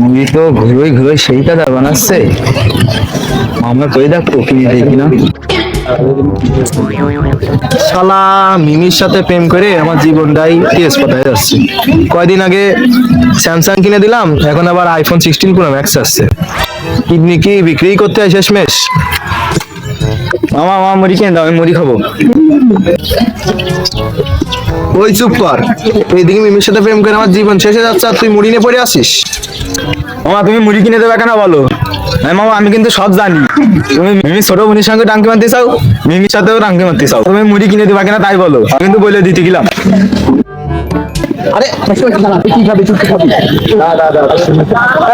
মুড়ি তো ঘুরোই ঘুরোই সেইটা দা বানাচ্ছে। আমরা কই দেখো কিনে দেখি না। শালা মিমির সাথে প্রেম করে আমার জীবনটাই তেজ পাতায় যাচ্ছে। কয়দিন আগে স্যামসাং কিনে দিলাম, এখন আবার আইফোন 16 প্রো ম্যাক্স আসছে। কিডনি কি বিক্রি করতে হয় শেষমেশ। মামা মামা মুড়ি কিনে দাও, আমি মুড়ি খাবো। ওই চুপ কর, এইদিকে মিমির সাথে প্রেম করে আমার জীবন শেষ হয়ে যাচ্ছে আর তুই মুড়ি নিয়ে পড়ে আসিস। মামা তুমি মুড়ি কিনে দেবে কেন বলো? হ্যাঁ মামা, আমি কিন্তু সব জানি। তুমি মিমির ছোট বোনের সঙ্গে টাঙ্কি মারতে চাও, মিমির সাথেও টাঙ্কি মারতে চাও, তুমি মুড়ি কিনে দেবা কেন তাই বলো। আমি কিন্তু বলে দিতে গেলাম। আরে কি খাবি, তুই কি খাবি?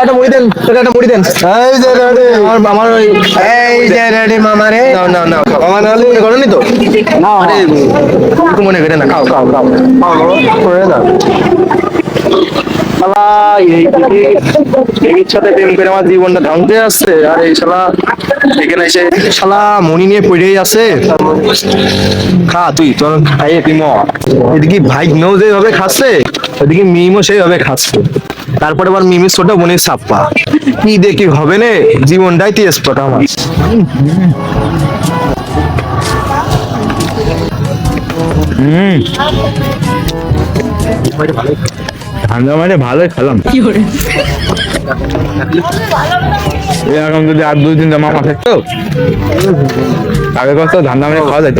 একটা মুড়ি দেন, একটা মুড়ি দেন। এই যে রে আমার ওই এই যে রে মামা রে, না না না মামা না মনে করনি তো না। আরে একটু মনে করে না, খাও খাও খাও করে না। শালা এই সাথে প্রেম করে আমার জীবনটা ধ্বংসে আসছে, আর এই শালা এখানে এসে শালা মনি নিয়ে পড়েই আছে। খা তুই, তোর খাইয়ে তুই মর। এদিকে ভাই নৌ যেভাবে খাচ্ছে, ওদিকে মিমও সেইভাবে খাচ্ছে। তারপরে আবার মিমির ছোট বোনের ছাপ্পা। কি দেখি হবে না, জীবনটাই তেজপাত আমার। ঠান্ডা মানে ভালোই খেলাম। এরকম যদি আর 2-3টা মামা থাকতো, আগে কত ধান্দা মানে খাওয়া যেত।